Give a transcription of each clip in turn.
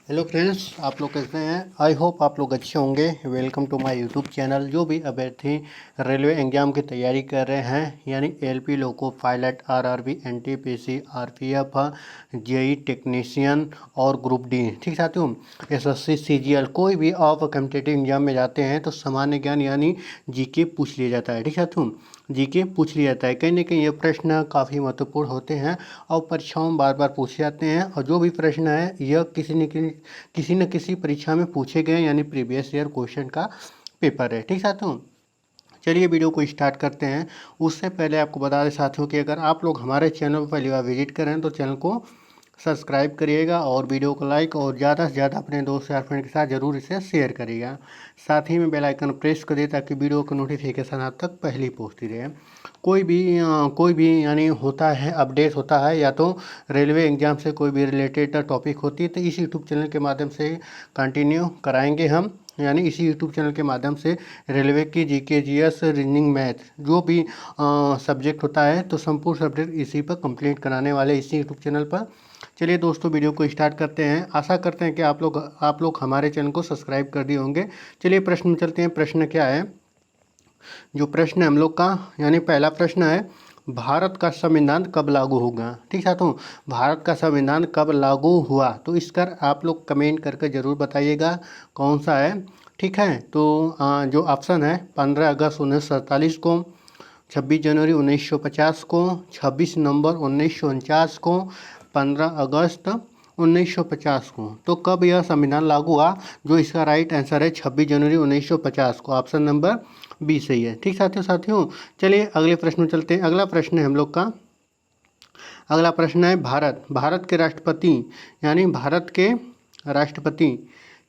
Hello friends, आप लोग कैसे हैं। आई होप आप लोग अच्छे होंगे। Welcome to my YouTube channel. जो भी अभ्यर्थी रेलवे एग्जाम की तैयारी कर रहे हैं, यानी LP, loco pilot, RRB, NTPC, RPF, JE technician और ग्रुप डी, ठीक साथियों, एसएससी, सीजीएल, कोई भी आप कॉम्पिटिटिव एग्जाम में जाते हैं तो सामान्य ज्ञान यानी जीके पूछ लिया जाता है। ठीक साथियों, जीके पूछ लिया जाता है। कहीं ना कहीं ये प्रश्न काफ़ी महत्वपूर्ण होते हैं और परीक्षाओं में बार बार पूछे जाते हैं। और जो भी प्रश्न है यह किसी न किसी परीक्षा में पूछे गए, यानी प्रीवियस ईयर क्वेश्चन का पेपर है। ठीक साथियों, चलिए वीडियो को स्टार्ट करते हैं। उससे पहले आपको बता दें साथियों कि अगर आप लोग हमारे चैनल पर पहली बार विजिट करें तो चैनल को सब्सक्राइब करिएगा और वीडियो को लाइक और ज़्यादा से ज़्यादा अपने दोस्त या फ्रेंड के साथ ज़रूर इसे शेयर करिएगा। साथ ही में बेल आइकन प्रेस करिए ताकि वीडियो की नोटिफिकेशन आप तक पहले ही पहुंचती रहे। कोई भी यानी होता है, अपडेट होता है, या तो रेलवे एग्जाम से कोई भी रिलेटेड टॉपिक होती है तो इस यूट्यूब चैनल के माध्यम से कंटिन्यू कराएंगे हम। यानी इसी यूट्यूब चैनल के माध्यम से रेलवे की जीके, जीएस, रीजनिंग, मैथ, जो भी सब्जेक्ट होता है तो संपूर्ण सब्जेक्ट इसी पर कंप्लीट कराने वाले इसी यूट्यूब चैनल पर। चलिए दोस्तों, वीडियो को स्टार्ट करते हैं। आशा करते हैं कि आप लोग हमारे चैनल को सब्सक्राइब कर दिए होंगे। चलिए प्रश्न में चलते हैं। प्रश्न क्या है, जो प्रश्न है हम लोग का, यानी पहला प्रश्न है, भारत का संविधान कब लागू होगा। ठीक है, तो भारत का संविधान कब लागू हुआ, तो इसका आप लोग कमेंट करके ज़रूर बताइएगा कौन सा है। ठीक है, तो जो ऑप्शन है 15 अगस्त 1947 को, 26 जनवरी 1950 को, 26 नवंबर 1949 को, 15 अगस्त 1950 को। तो कब यह संविधान लागू हुआ, जो इसका राइट आंसर है 26 जनवरी 1950 को। ऑप्शन नंबर बी सही है। ठीक साथियों, चलिए अगले प्रश्न में चलते हैं। अगला प्रश्न है हम लोग का, अगला प्रश्न है, भारत के राष्ट्रपति, यानी भारत के राष्ट्रपति,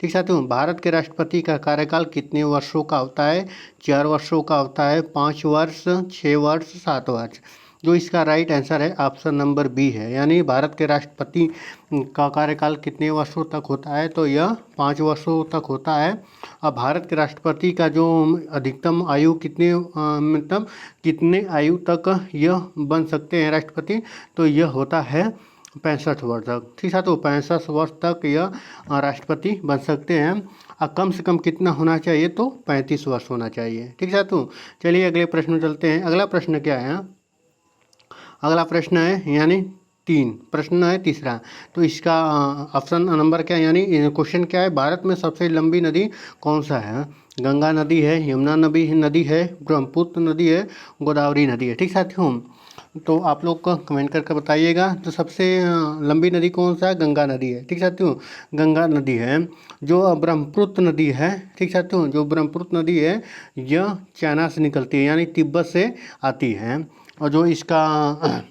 ठीक साथियों, भारत के राष्ट्रपति का कार्यकाल कितने वर्षों का होता है। 4 वर्षों का होता है, 5 वर्ष, 6 वर्ष, 7 वर्ष। जो इसका राइट आंसर है ऑप्शन नंबर बी है। यानी भारत के राष्ट्रपति का कार्यकाल कितने वर्षों तक होता है, तो यह 5 वर्षों तक होता है। और भारत के राष्ट्रपति का जो अधिकतम आयु मतलब कितने आयु तक यह बन सकते हैं राष्ट्रपति, तो यह होता है 65 वर्ष तक। ठीक है, तो 65 वर्ष तक यह राष्ट्रपति बन सकते हैं। और कम से कम कितना होना चाहिए, तो 35 वर्ष होना चाहिए। ठीक है, तो चलिए अगले प्रश्न में चलते हैं। अगला प्रश्न क्या है, अगला प्रश्न है यानी 3, प्रश्न है तीसरा। तो इसका ऑप्शन नंबर क्या है, यानी क्वेश्चन क्या है, भारत में सबसे लंबी नदी कौन सा है। गंगा नदी है, यमुना नदी है, ब्रह्मपुत्र नदी है, गोदावरी नदी है। ठीक साथियों, तो आप लोग को कमेंट करके बताइएगा। तो सबसे लंबी नदी कौन सा है, गंगा नदी है। ठीक साथियों, गंगा नदी है। जो ब्रह्मपुत्र नदी है, ठीक साथियों, जो ब्रह्मपुत्र नदी है यह चाइना से निकलती है, यानी तिब्बत से आती है। और जो इसका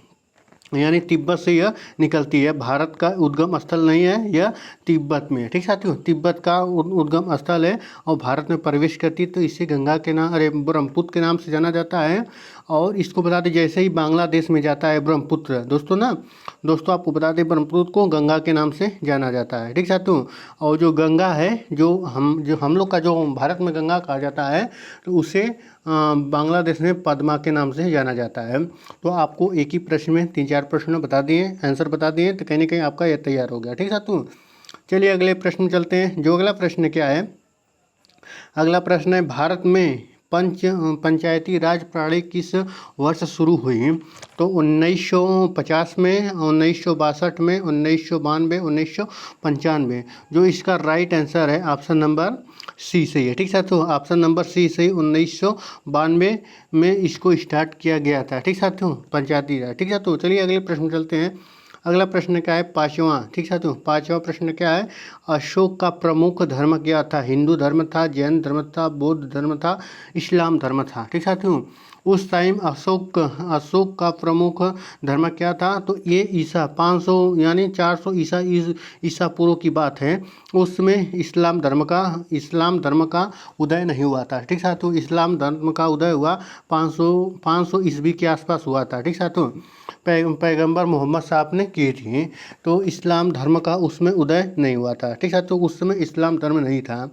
यानी तिब्बत से यह निकलती है। भारत का उद्गम स्थल नहीं है, यह तिब्बत में है। ठीक साथियों, तिब्बत का उद्गम स्थल है और भारत में प्रवेश करती है, तो इसे गंगा के नाम, ब्रह्मपुत्र के नाम से जाना जाता है। और इसको बता दें, जैसे ही बांग्लादेश में जाता है ब्रह्मपुत्र, दोस्तों आपको बता दें, ब्रह्मपुत्र को गंगा के नाम से जाना जाता है। ठीक साथियों, और जो गंगा है, जो हम लोग का जो भारत में गंगा कहा जाता है, तो उसे बांग्लादेश में पद्मा के नाम से जाना जाता है। तो आपको एक ही प्रश्न में 3-4 प्रश्न बता दिए, आंसर बता दिए, तो कहीं ना कहीं आपका यह तैयार हो गया। ठीक साथियों, चलिए अगले प्रश्न में चलते हैं। जो अगला प्रश्न क्या है, अगला प्रश्न है, भारत में पंचायती राज प्रणाली किस वर्ष शुरू हुई। तो 1950 में, 1962 में, 1992, 1995। जो इसका राइट आंसर है ऑप्शन नंबर सी सही है। ठीक साथियों, ऑप्शन नंबर सी सही, 1992 में इसको स्टार्ट किया गया था। ठीक साथियों, पंचायती राज। ठीक साथियों, चलिए अगले प्रश्न चलते हैं। अगला प्रश्न क्या है, 5वां। ठीक साथियों, 5वां प्रश्न क्या है, अशोक का प्रमुख धर्म क्या था। हिंदू धर्म था, जैन धर्म था, बौद्ध धर्म था, इस्लाम धर्म था। ठीक साथियों, उस टाइम अशोक का प्रमुख धर्म क्या था, तो ये ईसा 500 यानी 400 ईसा पूर्व की बात है। उसमें इस्लाम धर्म का उदय नहीं हुआ था। ठीक साथियों, इस्लाम धर्म का उदय हुआ 500 ईस्वी के आसपास हुआ था। ठीक साथियों, पैगंबर मोहम्मद साहब ने की थी, तो इस्लाम धर्म का उसमें उदय नहीं हुआ था। ठीक साथियों, उस समय इस्लाम धर्म नहीं था।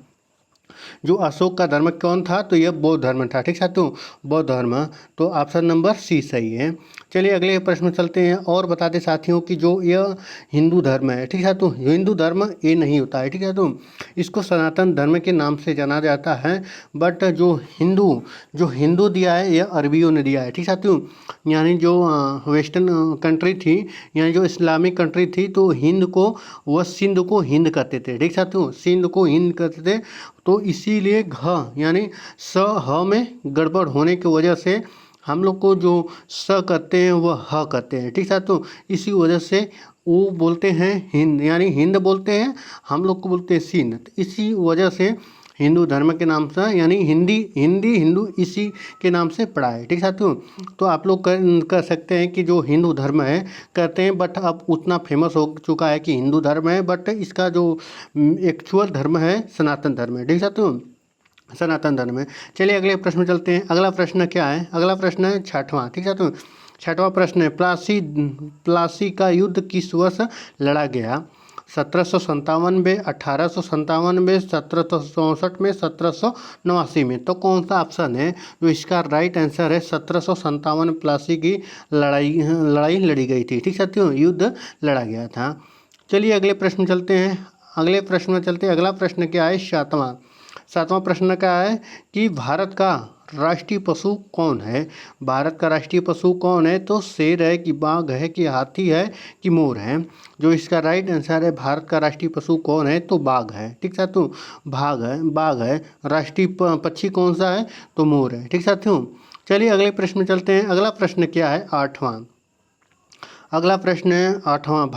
जो अशोक का धर्म कौन था, तो यह बौद्ध धर्म था। ठीक साथियों, बौद्ध धर्म। तो ऑप्शन नंबर सी सही है। चलिए अगले प्रश्न में चलते हैं और बता दें साथियों कि जो यह हिंदू धर्म है, ठीक है, तो हिंदू धर्म ये नहीं होता है। ठीक है, तो इसको सनातन धर्म के नाम से जाना जाता है। बट जो हिंदू दिया है यह अरबियों ने दिया है। ठीक साथियों, यानी जो वेस्टर्न कंट्री थी, यानी जो इस्लामिक कंट्री थी, तो हिंद को वह सिंध को हिंद कहते थे। ठीक साथियों, सिंध को हिंद कहते थे। तो इसीलिए घ यानी स ह में गड़बड़ होने की वजह से हम लोग को जो स कहते हैं वह ह कहते हैं। ठीक साथियों, इसी वजह से वो बोलते हैं हिंद, यानी हिंद बोलते हैं, हम लोग को बोलते हैं सिंध। तो इसी वजह से हिंदू धर्म के नाम से, यानी हिंदू इसी के नाम से पड़ा है। ठीक साथियों, तो आप लोग कर सकते हैं कि जो हिंदू धर्म है कहते हैं, बट अब उतना फेमस हो चुका है कि हिंदू धर्म है, बट इसका जो एक्चुअल धर्म है सनातन धर्म है। ठीक साथियों, सनातन धर्म है। चलिए अगले प्रश्न में चलते हैं। अगला प्रश्न क्या है? अगला प्रश्न है छठवां। ठीक है, तो छठवां प्रश्न है प्लासी का युद्ध किस वर्ष लड़ा गया? 1757 में, 1857 में, 1764 में, 1789 में। तो कौन सा ऑप्शन है जो इसका राइट आंसर है? 1757 में प्लासी की लड़ाई लड़ी गई थी। ठीक साथियों, युद्ध लड़ा गया था। चलिए अगले प्रश्न चलते हैं। अगले प्रश्न में चलते हैं। अगला प्रश्न क्या है? सातवां प्रश्न क्या है कि भारत का राष्ट्रीय पशु कौन है? भारत का राष्ट्रीय पशु कौन है? तो शेर है कि बाघ है कि हाथी है कि मोर है? जो इसका राइट आंसर है, भारत का राष्ट्रीय पशु कौन है? तो बाघ है। ठीक साथियों, बाघ है। राष्ट्रीय पक्षी कौन सा है? तो मोर है। ठीक साथियों, चलिए अगले प्रश्न में चलते हैं। अगला प्रश्न क्या है? आठवां। अगला प्रश्न है आठवां।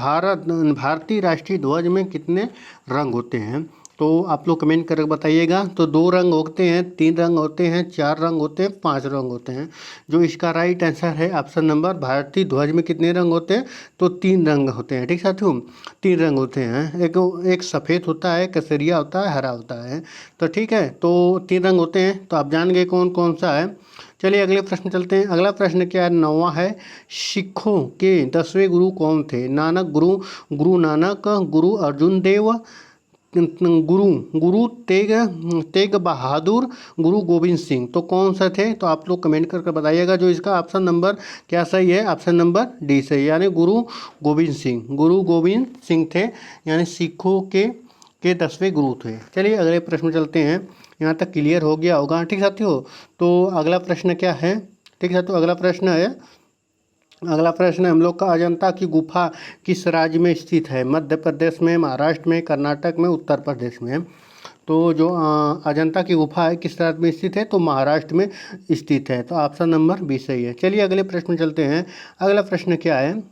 भारतीय राष्ट्रीय ध्वज में कितने रंग होते हैं? तो आप लोग कमेंट करके बताइएगा। तो 2 रंग होते हैं, 3 रंग होते हैं, 4 रंग होते हैं, 5 रंग होते हैं। जो इसका राइट आंसर है ऑप्शन नंबर, भारतीय ध्वज में कितने रंग होते हैं? तो 3 रंग होते हैं। ठीक साथियों, 3 रंग होते हैं। एक सफ़ेद होता है, केसरिया होता है, हरा होता है। तो ठीक है, तो 3 रंग होते हैं। तो आप जान गए कौन कौन सा है। चलिए अगले प्रश्न चलते हैं। अगला प्रश्न क्या है? 9वां है। सिखों के 10वें गुरु कौन थे? गुरु नानक, गुरु अर्जुन देव, गुरु तेग बहादुर, गुरु गोविंद सिंह। तो कौन सा थे? तो आप लोग कमेंट करके बताइएगा। जो इसका ऑप्शन नंबर क्या सही है? ऑप्शन नंबर डी सही, यानी गुरु गोविंद सिंह थे, यानी सिखों के 10वें गुरु थे। चलिए अगले प्रश्न चलते हैं। यहाँ तक क्लियर हो गया होगा। ठीक साथियों, तो अगला प्रश्न क्या है? ठीक है, तो अगला प्रश्न हम लोग का अजंता की गुफा किस राज्य में स्थित है? मध्य प्रदेश में, महाराष्ट्र में, कर्नाटक में, उत्तर प्रदेश में। तो जो अजंता की गुफा है किस राज्य में स्थित है? तो महाराष्ट्र में स्थित है। तो ऑप्शन नंबर बी सही है। चलिए अगले प्रश्न में चलते हैं। अगला प्रश्न क्या है?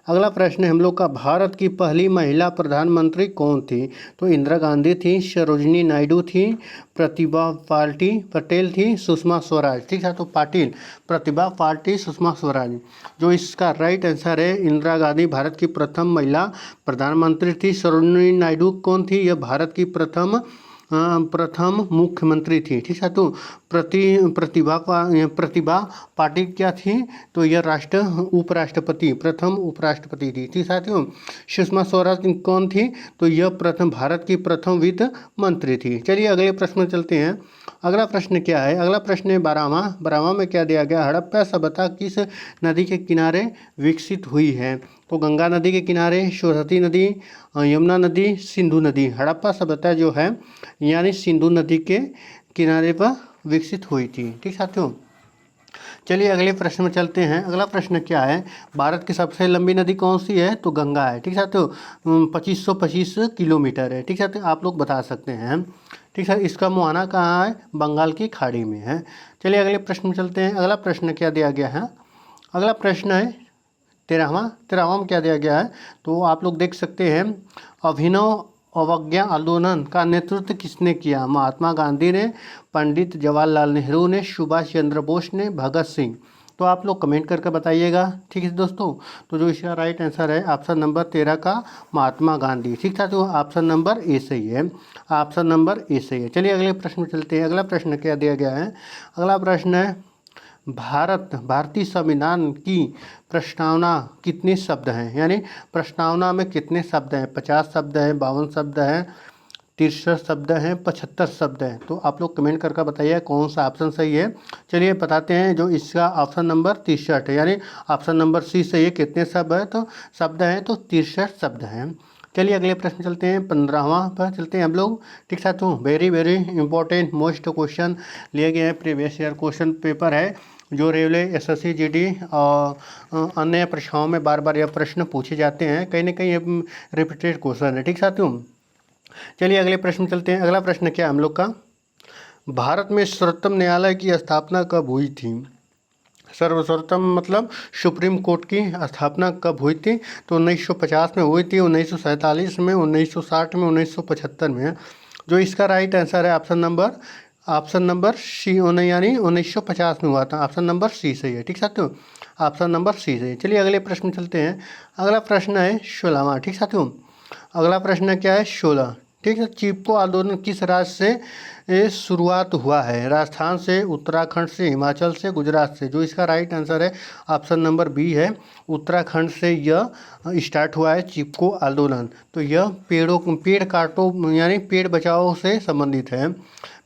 अगला प्रश्न है हम लोग का, भारत की पहली महिला प्रधानमंत्री कौन थी? तो इंदिरा गांधी थी, सरोजिनी नायडू थी, प्रतिभा पटेल थी, सुषमा स्वराज। ठीक है, तो प्रतिभा पाटिल, सुषमा स्वराज। जो इसका राइट आंसर है, इंदिरा गांधी भारत की प्रथम महिला प्रधानमंत्री थी। सरोजिनी नायडू कौन थी? यह भारत की प्रथम मुख्यमंत्री थी। ठीक है, तो प्रतिभा पाटिल क्या थी? तो यह प्रथम उपराष्ट्रपति थी। ठीक साथियों, सुषमा स्वराज कौन थी? तो यह भारत की प्रथम वित्त मंत्री थी। चलिए अगले प्रश्न में चलते हैं। अगला प्रश्न क्या है? अगला प्रश्न है 12वां में क्या दिया गया? हड़प्पा सभ्यता किस नदी के किनारे विकसित हुई है? तो गंगा नदी के किनारे, सरस्वती नदी, यमुना नदी, सिंधु नदी। हड़प्पा सभ्यता जो है यानी सिंधु नदी के किनारे पर विकसित हुई थी। ठीक साथियों, चलिए अगले प्रश्न में चलते हैं। अगला प्रश्न क्या है? भारत की सबसे लंबी नदी कौन सी है? तो गंगा है। ठीक साथियों, 2525 किलोमीटर है। ठीक साथियों, आप लोग बता सकते हैं। ठीक है, इसका मुहाना कहाँ है? बंगाल की खाड़ी में है। चलिए अगले प्रश्न में चलते हैं। अगला प्रश्न क्या दिया गया है? अगला प्रश्न है 13वां में क्या दिया गया है? तो आप लोग देख सकते हैं, अभिनव अवज्ञा आंदोलन का नेतृत्व किसने किया? महात्मा गांधी ने, पंडित जवाहरलाल नेहरू ने, सुभाष चंद्र बोस ने, भगत सिंह। तो आप लोग कमेंट करके बताइएगा। ठीक है दोस्तों, तो जो इसका राइट आंसर है ऑप्शन नंबर 13 का महात्मा गांधी। ठीक था, तो ऑप्शन नंबर ए सही है। ऑप्शन नंबर ए सही है। चलिए अगले प्रश्न में चलते हैं। अगला प्रश्न क्या दिया गया है? अगला प्रश्न है, भारतीय संविधान की प्रस्तावना कितने शब्द हैं? यानी प्रस्तावना में कितने शब्द हैं? 50 शब्द हैं, 52 शब्द हैं, 63 शब्द हैं, 75 शब्द हैं। तो आप लोग कमेंट करके बताइए कौन सा ऑप्शन सही है। चलिए बताते हैं, जो इसका ऑप्शन नंबर 63 है, यानी ऑप्शन नंबर सी सही है। कितने शब्द है तो शब्द हैं तो 63 शब्द हैं। चलिए अगले प्रश्न चलते हैं, 15वां पर चलते हैं हम लोग। ठीक साथियों, very very important most question लिए गए हैं, प्रीवियस ईयर क्वेश्चन पेपर है जो रेलवे, एसएससी, जीडी और अन्य परीक्षाओं में बार बार यह प्रश्न पूछे जाते हैं। कहीं ना कहीं ये रिपीटेड क्वेश्चन है। ठीक साथियों, चलिए अगले प्रश्न चलते हैं। अगला प्रश्न क्या है हम लोग का, भारत में सर्वोच्च न्यायालय की स्थापना कब हुई थी? सर्वोत्तम मतलब सुप्रीम कोर्ट की स्थापना कब हुई थी? तो 1950 में हुई थी, 1947 में, 1960 में, 1975 में। जो इसका राइट आंसर है ऑप्शन नंबर सी, यानी 1950 में हुआ था। ऑप्शन नंबर सी सही है। ठीक साथियों, ऑप्शन नंबर सी सही है। चलिए अगले प्रश्न चलते हैं। अगला प्रश्न है 16वां। ठीक साथियों, अगला प्रश्न क्या है 16। ठीक है, चिपको आंदोलन किस राज्य से शुरुआत हुआ है? राजस्थान से, उत्तराखंड से, हिमाचल से, गुजरात से। जो इसका राइट आंसर है ऑप्शन नंबर बी है, उत्तराखंड से यह स्टार्ट हुआ है चिपको आंदोलन। तो यह पेड़ काटो यानी पेड़ बचाओ से संबंधित है।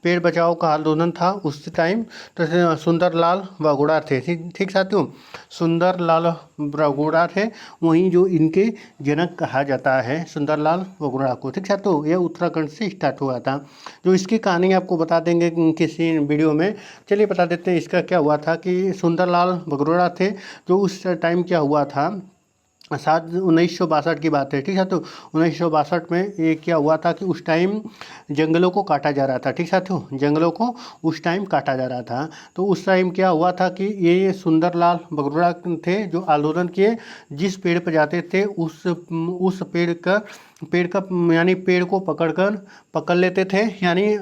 पेड़ बचाओ का आंदोलन था उस टाइम। तो सुंदरलाल बगोड़ा थे। ठीक साथियों, सुंदरलाल बगोड़ा थे, वहीं जो इनके जनक कहा जाता है सुंदरलाल बगोड़ा को। ठीक साथियों, यह उत्तराखंड से स्टार्ट हुआ था। जो इसकी कहानी आपको बता देंगे किसी वीडियो में। चलिए बता देते हैं इसका क्या हुआ था कि सुंदरलाल बगोड़ा थे, जो उस टाइम क्या हुआ था, सात 1962 की बात है। ठीक है, तो 1962 में ये क्या हुआ था कि उस टाइम जंगलों को काटा जा रहा था। ठीक साथियों, जंगलों को उस टाइम काटा जा रहा था। तो उस टाइम क्या हुआ था कि ये सुंदरलाल बगोड़ा थे जो आंदोलन किए। जिस पेड़ पर जाते थे उस पेड़ का यानी पेड़ को पकड़ लेते थे, यानी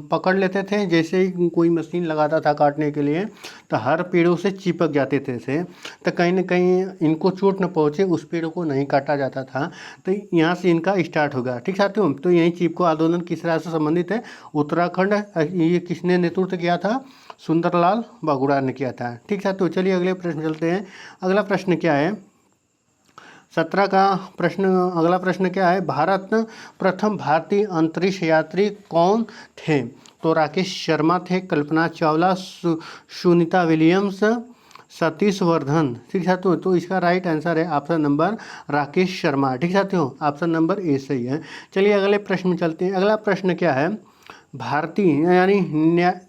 पकड़ लेते थे। जैसे ही कोई मशीन लगाता था काटने के लिए, तो हर पेड़ों से चिपक जाते थे। तो कहीं ना कहीं इनको चोट न पहुँचे, उस पेड़ को नहीं काटा जाता था। तो यहाँ से इनका स्टार्ट होगा। ठीक साथियों, तो यही चिपको आंदोलन किस राज्य से संबंधित है? उत्तराखंड। ये किसने नेतृत्व किया था? सुंदरलाल बगोड़ा ने किया था। ठीक साथियों, चलिए अगले प्रश्न चलते हैं। अगला प्रश्न क्या है 17 का प्रश्न। अगला प्रश्न क्या है, प्रथम भारतीय अंतरिक्ष यात्री कौन थे? तो राकेश शर्मा थे, कल्पना चावला, सुनीता विलियम्स, सतीश वर्धन। ठीक साथियों, तो इसका राइट आंसर है ऑप्शन नंबर राकेश शर्मा। ठीक साथियों, ऑप्शन नंबर ए सही है। चलिए अगले प्रश्न में चलते हैं। अगला प्रश्न क्या है, भारतीय यानी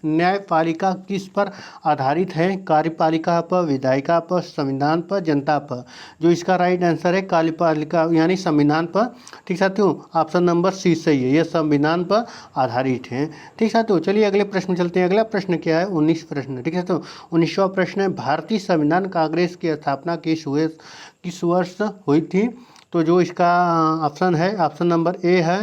न्यायपालिका किस पर आधारित है? कार्यपालिका पर, विधायिका पर, संविधान पर, जनता पर। जो इसका राइट आंसर है कार्यपालिका यानी संविधान पर। ठीक साथियों, ऑप्शन नंबर सी सही है, यह संविधान पर आधारित है। ठीक साथियों, चलिए अगले प्रश्न में चलते हैं। अगला प्रश्न क्या है 19 प्रश्न। ठीक है, तो 19वां प्रश्न है, भारतीय संविधान कांग्रेस की स्थापना किस वर्ष हुई थी? तो जो इसका ऑप्शन है ऑप्शन नंबर ए है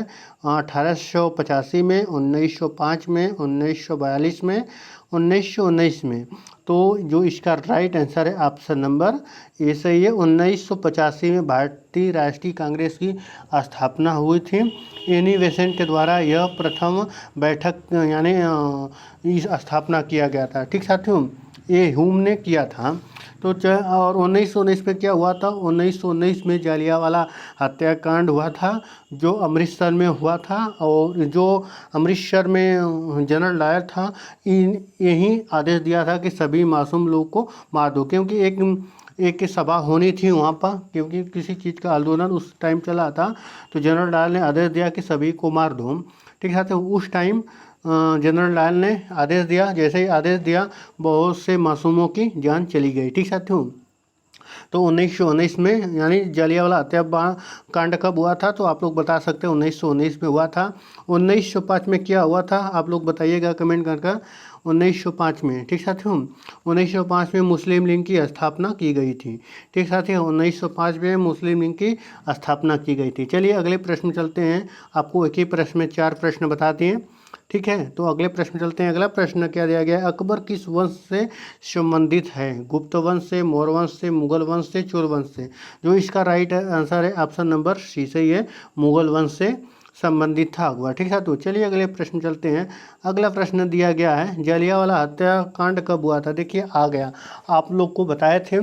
1885 में, 1905 में, 1942 में, 1919 में। तो जो इसका राइट आंसर है ऑप्शन नंबर ए सही है। 1985 में भारतीय राष्ट्रीय कांग्रेस की स्थापना हुई थी। एनी बेसेंट के द्वारा यह प्रथम बैठक यानी इस स्थापना किया गया था। ठीक साथियों, ये ह्यूम ने किया था। तो और 1919 में क्या हुआ था? 1919 में जालियांवाला हत्याकांड हुआ था जो अमृतसर में हुआ था। और जो अमृतसर में जनरल डायर था, यही आदेश दिया था कि सभी मासूम लोग को मार दो, क्योंकि एक सभा होनी थी वहाँ पर, क्योंकि किसी चीज़ का आंदोलन उस टाइम चला था। तो जनरल डायर ने आदेश दिया कि सभी को मार दो। ठीक है, तो उस टाइम जनरल डायर ने आदेश दिया। जैसे ही आदेश दिया, बहुत से मासूमों की जान चली गई। ठीक साथियों, तो 1919 में यानी जालियांवाला हत्याकांड कब हुआ था? तो आप लोग बता सकते हैं 1919 में हुआ था। 1905 में क्या हुआ था आप लोग बताइएगा कमेंट करके। 1905 में, ठीक साथियों, 1905 में मुस्लिम लीग की स्थापना की गई थी। ठीक साथियों, 1905 में मुस्लिम लीग की स्थापना की गई थी। चलिए अगले प्रश्न चलते हैं। आपको एक ही प्रश्न में 4 प्रश्न बता दिए। ठीक है, तो अगले प्रश्न चलते हैं। अगला प्रश्न क्या दिया गया है, अकबर किस वंश से संबंधित है? गुप्त वंश से, मौर्य वंश से, मुगल वंश से, चोल वंश से। जो इसका राइट आंसर है ऑप्शन नंबर सी सही है, मुगल वंश से संबंधित था हुआ। ठीक है, तो चलिए अगले प्रश्न चलते हैं। अगला प्रश्न दिया गया है, जलियांवाला हत्याकांड कब हुआ था। देखिए आ गया, आप लोग को बताए थे,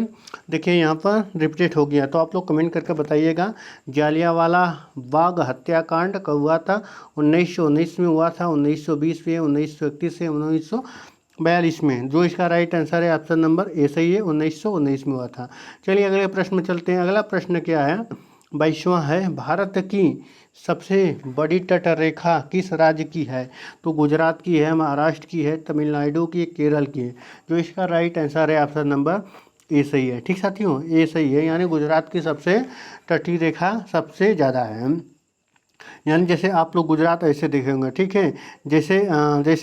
देखिए यहाँ पर रिपीट हो गया, तो आप लोग कमेंट करके बताइएगा जलियांवाला बाग हत्याकांड कब हुआ था। 1919 में हुआ था, 1920 में, 1931 से 1942 में। जो इसका राइट आंसर है ऑप्शन नंबर ए सही है, 1919 में हुआ था। चलिए अगले प्रश्न में चलते हैं। अगला प्रश्न क्या है, 22वां है, भारत की सबसे बड़ी तटरेखा किस राज्य की है। तो गुजरात की है, महाराष्ट्र की है, तमिलनाडु की है, केरल की है। जो इसका राइट आंसर है ऑप्शन नंबर ए सही है। ठीक साथियों, ए सही है, यानी गुजरात की सबसे तटीय रेखा सबसे ज़्यादा है। यानी जैसे आप लोग गुजरात ऐसे देखे होंगे, ठीक है, जैसे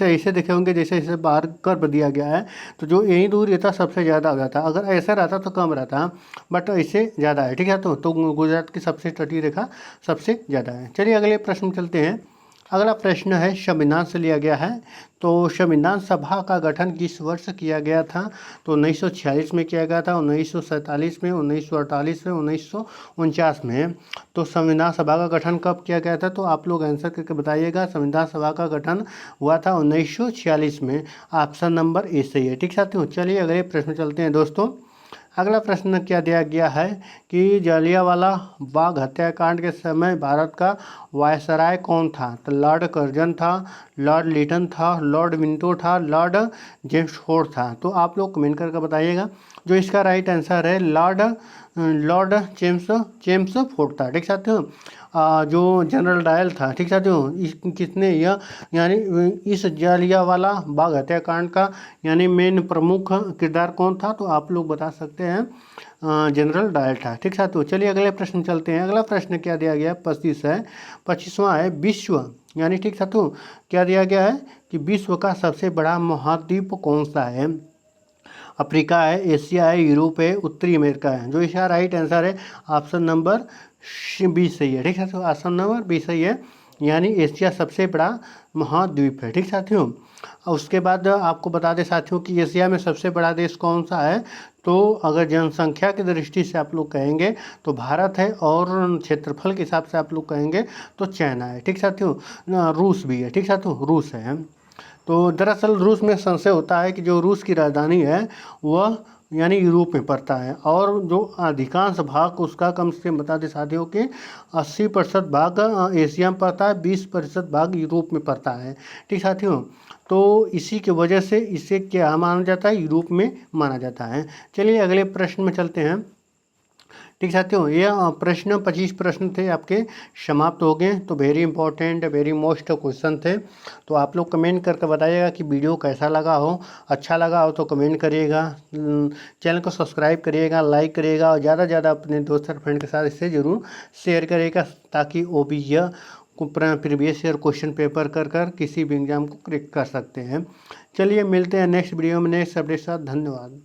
ऐसे देखे होंगे, जैसे इसे बाहर कर दिया गया है, तो जो यही दूर रहता सबसे ज़्यादा हो जाता। अगर ऐसा रहता तो कम रहता, बट ऐसे ज़्यादा है। ठीक है, तो गुजरात की सबसे तटीय रेखा सबसे ज़्यादा है। चलिए अगले प्रश्न चलते हैं। अगला प्रश्न है, संविधान से लिया गया है। तो संविधान सभा का गठन किस वर्ष किया गया था। तो 1946 में किया गया था, 1947 में, 1948 में, 1949 में। तो संविधान सभा का गठन कब किया गया था, तो आप लोग आंसर करके बताइएगा। संविधान सभा का गठन हुआ था 1946 में, ऑप्शन नंबर ए सही है। ठीक साथियों, चलिए अगले प्रश्न चलते हैं दोस्तों। अगला प्रश्न क्या दिया गया है कि जलियांवाला बाग हत्याकांड के समय भारत का वायसराय कौन था। तो लॉर्ड कर्जन था, लॉर्ड लिटन था, लॉर्ड विंटो था, लॉर्ड जेम्स फोर्ड था। तो आप लोग कमेंट करके बताइएगा। जो इसका राइट आंसर है लॉर्ड जेम्स फोर्ड था। ठीक साथियों, जो जनरल डायल था। ठीक साथियों, किसने यह यानी इस जलियांवाला बाग हत्याकांड का यानी मेन प्रमुख किरदार कौन था, तो आप लोग बता सकते हैं जनरल डायल था। ठीक साथियों, चलिए अगले प्रश्न चलते हैं। अगला प्रश्न क्या दिया गया, 25वां है, विश्व यानी ठीक साथियों क्या दिया गया है कि विश्व का सबसे बड़ा महाद्वीप कौन सा है। अफ्रीका है, एशिया है, यूरोप है, उत्तरी अमेरिका है। जो इसका राइट आंसर है ऑप्शन नंबर बी सही है। ठीक है, तो ऑप्शन नंबर बी सही है, यानी एशिया सबसे बड़ा महाद्वीप है। ठीक साथियों, उसके बाद आपको बता दें साथियों कि एशिया में सबसे बड़ा देश कौन सा है। तो अगर जनसंख्या की दृष्टि से आप लोग कहेंगे तो भारत है, और क्षेत्रफल के हिसाब से आप लोग कहेंगे तो चाइना है। ठीक साथियों, रूस भी है। ठीक साथियों, रूस है। तो दरअसल रूस में संशय होता है कि जो रूस की राजधानी है वह यानी यूरोप में पड़ता है, और जो अधिकांश भाग उसका कम से कम बता दें साथियों कि 80% भाग एशिया में पड़ता है, 20% भाग यूरोप में पड़ता है। ठीक साथियों, तो इसी की वजह से इसे क्या माना जाता है, यूरोप में माना जाता है। चलिए अगले प्रश्न में चलते हैं। ठीक साथियों, ये प्रश्न 25 प्रश्न थे आपके, समाप्त हो गए। तो very important, very most question थे। तो आप लोग कमेंट करके बताइएगा कि वीडियो कैसा लगा हो। अच्छा लगा हो तो कमेंट करिएगा, चैनल को सब्सक्राइब करिएगा, लाइक करिएगा, और ज़्यादा से ज़्यादा अपने दोस्त और फ्रेंड के साथ इसे ज़रूर शेयर करिएगा, ताकि वो भी यह प्रीवियस ईयर क्वेश्चन पेपर कर किसी भी एग्जाम को क्रैक कर सकते हैं। चलिए मिलते हैं नेक्स्ट वीडियो में नेक्स्ट अपडेट के साथ। धन्यवाद।